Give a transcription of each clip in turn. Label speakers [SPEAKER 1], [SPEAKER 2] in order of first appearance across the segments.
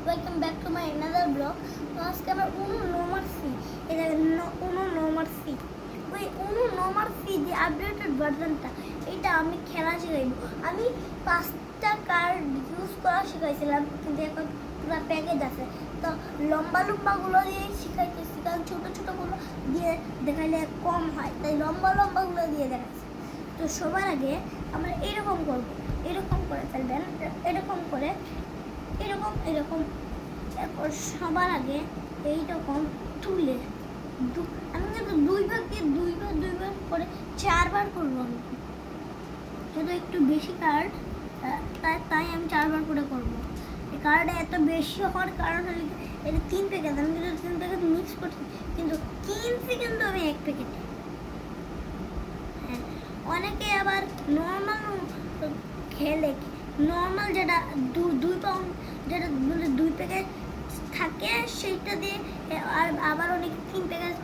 [SPEAKER 1] Welcome back to my another blog. তো আজকে আমরা উনো নো মার্সি, এটা উনো নো মার্সি, ওই উনো নো মার্সি যে আপডেটেড ভার্সনটা, এটা আমি খেলা শিখাইব। আমি 5টা কার্ড ইউজ করা শিখাইছিলাম, কিন্তু এখন পুরো প্যাকেজ আছে। তো লম্বা লম্বাগুলো দিয়ে শিখাইতেছি, কারণ ছোটো ছোটোগুলো দিয়ে দেখাইলে কম হয়, তাই লম্বা লম্বাগুলো দিয়ে দেখাচ্ছি। তো সবার আগে আমরা এরকম করবো, এরকম করে ফেলবেন, এরকম করে এরকম এরকম। এরপর সবার আগে এইরকম তুলে আমি কিন্তু দুইবার করে 4বার করবো। আমি যেহেতু একটু বেশি কার্ড, তাই আমি 4বার করে করবো। এই কার্ড এত বেশি হওয়ার কারণ হলে এটা 3 প্যাকেট, আমি কিন্তু 3 প্যাকেট মিক্স করছি, কিন্তু কিনছি কিন্তু আমি 1 প্যাকেটে। হ্যাঁ, অনেকে আবার নর্মাল খেলে, নর্মাল যেটা 2 পাউন্ড, যেটা মানে 2 প্যাকেট থাকে, সেইটা দিয়ে আর আবার অনেক 3 প্যাকেট,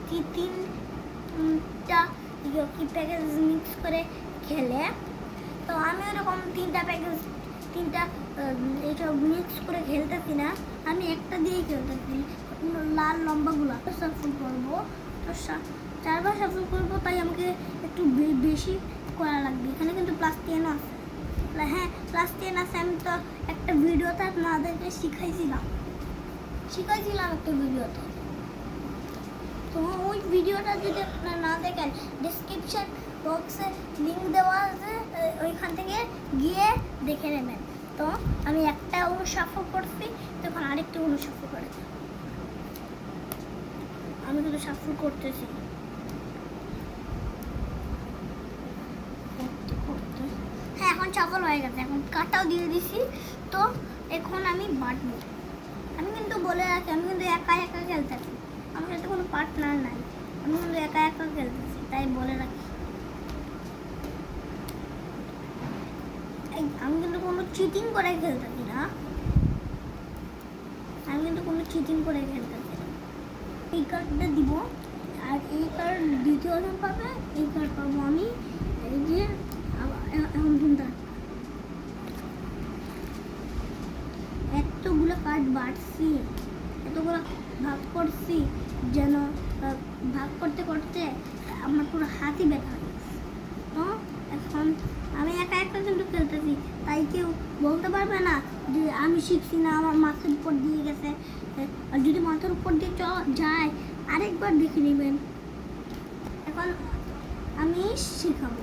[SPEAKER 1] 3টা কি প্যাকেজ মিক্স করে খেলে। তো আমি ওরকম 3টা প্যাকেজ, 3টা এইসব মিক্স করে খেলতেছি না, আমি একটা দিয়েই খেলতেছি। লাল লম্বাগুলো সাফল করবো, তো 4বার সাফল করবো, তাই আমাকে একটু বেশি করা লাগবে। এখানে কিন্তু +10 আছে। হ্যাঁ, +10 আছে। আমি তো একটা ভিডিওতে আপনাদেরকে শিখাইছিলাম একটা ভিডিওতে। তো ওই ভিডিওটা যদি আপনারা না দেখেন, ডেসক্রিপশন বক্সে লিঙ্ক দেওয়া আছে, ওইখান থেকে গিয়ে দেখে নেবেন। তো আমি একটা অনুসফল করছি, তখন আরেকটা অনুসফল করেছি। আমি কিন্তু সফল করতেছি। হ্যাঁ, এখন সফল হয়ে গেছে, এখন কাটাও দিয়ে দিছি। তো এখন আমি বাটবো। আমি কিন্তু বলে রাখি, আমি কিন্তু একা একা খেলতেছি, আমার সাথে কোনো পার্টনার নাই। আমি কিন্তু একা একা খেলতেছি, তাই বলে রাখি। আমি কিন্তু কোনো চিটিং করে খেলতেছি না, এই কার্ডটা দিব, আর এই কার্ড দ্বিতীয় জন পাবে, এই কার্ড পাবো আমি। এই যে এখন কিন্তু এতগুলো কার্ড বাড়ছি, এতগুলো ভাগ করছি, যেন ভাগ করতে করতে আমার পুরো হাতই ব্যথা হয়ে গেছে। তো এখন আমি একা একা কিন্তু খেলতেছি, তাই কেউ বলতে পারবে না যে আমি শিখছি না, আমার মাথার উপর দিয়ে গেছে। আর যদি মাথার উপর দিয়ে যায়, আরেকবার দেখে নেবেন। এখন আমি শিখাবো,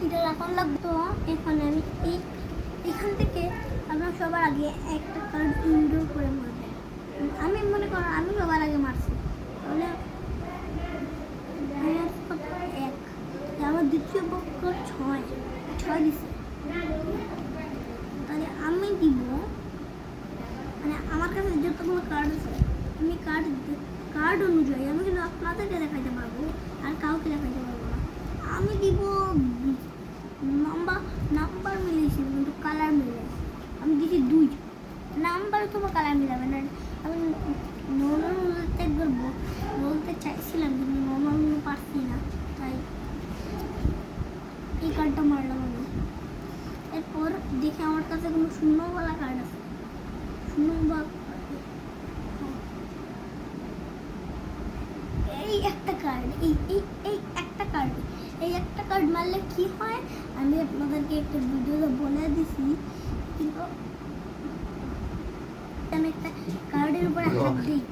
[SPEAKER 1] এটা এখন লাগতো। এখন আমি এখান থেকে আপনার সবার আগে একটা কার্ড ইনডোর করে মারবেন। আমি মনে করো আমি সবার আগে মারছি, তাহলে আমার দ্বিতীয় পক্ষ 6 দিচ্ছে, তাহলে আমি দিব, মানে আমার কাছে যতগুলো কার্ড আছে, আমি কার্ড অনুযায়ী আমি কিন্তু আপনাদেরকে দেখাইতে পারবো, আর কাউকে দেখাইতে পারবো না। আমি দিব নাম্বার মিলিয়েছি, কিন্তু কালার মিলিয়েছি। আমি দিচ্ছি 2 নাম্বার, তোমার কালার মিলাবে না। আমি নর্মাল একবার বলতে চাইছিলাম, কিন্তু নর্মাল পারছি না, তাই এই কার্ডটা মারলাম আমি। এরপর দেখে আমার কাছে কোনো শূন্যওয়ালা কার্ড আছে, এই একটা কার্ড, এই একটা কার্ড মারলে কি হয় আমি আপনাদেরকে একটা ভিডিওতে বলে দিছি। কিন্তু আমি একটা কার্ডের উপরে হাত দিই,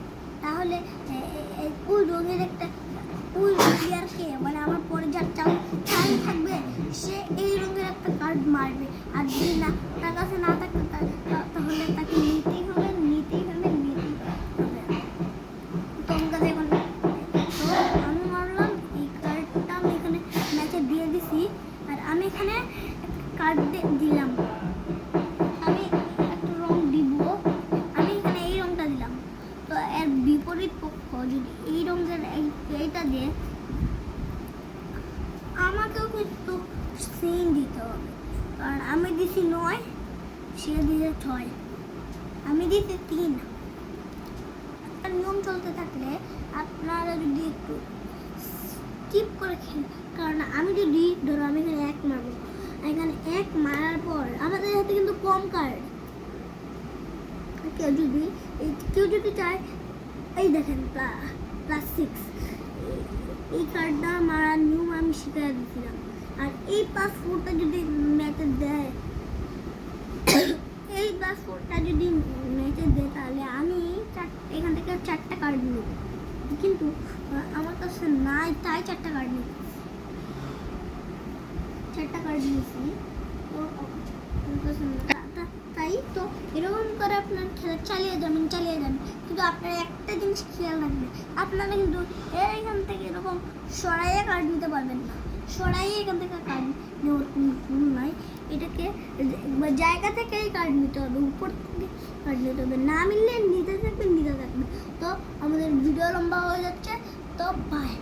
[SPEAKER 1] তাহলে ওই রঙের একটা ওই প্লেয়ারকে, মানে আমার পরে যার চাল থাকবে, সে এই রঙের একটা কার্ড মারবে। আর যদি না তার কাছে না থাকে, তাহলে তাকে নিতেই হবে। তোমার কাছে এখন আমি মারলাম, এই কার্ডটা আমি এখানে ম্যাচে দিয়ে দিছি, আর আমি এখানে কার্ড দিলাম। আমি একটা রং দিব, আমি এখানে এই রংটা দিলাম। তো এর বিপরীত পক্ষ যদি এই রঙের এইটা দিয়ে, আমাকেও কিন্তু সেম দিতে হবে, কারণ আমি দিছি 9, সে দিয়েছে 6, আমি দিয়েছি 3। একটা নিয়ম চলতে থাকলে আপনারা যদি একটু স্কিপ করে খেলেন, কারণ আমি যদি ধরো আমি এখানে 1 মারবো, এখানে 1 মারার পর আমাদের হাতে কিন্তু কম কার্ড, কেউ যদি চায়, এই দেখেন +6 এই কার্ডটা মারার নিয়ম আমি শিখিয়ে দিয়েছিলাম। আর এই +4টা যদি ম্যাচে দেয়, এই +4টা যদি ম্যাচে দেয়, তাহলে আমি এখান থেকে 4টা কার্ড নেব, কিন্তু আমার কাছে নাই, তাই 4টা কার্ড নেব। 4টা কার্ড নিয়েছি, তাই তো এরকম করে আপনার খেলা চালিয়ে যাবেন। কিন্তু আপনারা একটা জিনিস খেয়াল রাখবেন, আপনারা কিন্তু এখান থেকে এরকম সরাইয়ে কার্ড নিতে পারবেন না। সরাইয়ে এখান থেকে কার্ড নেওয়ার কোনো ভুল নাই। এটাকে জায়গা থেকেই কার্ড নিতে হবে, উপর থেকে কার্ড নিতে হবে। না মিললে নিতে থাকবেন। তো আমাদের ভিডিও লম্বা হয়ে যাচ্ছে, তো বাই।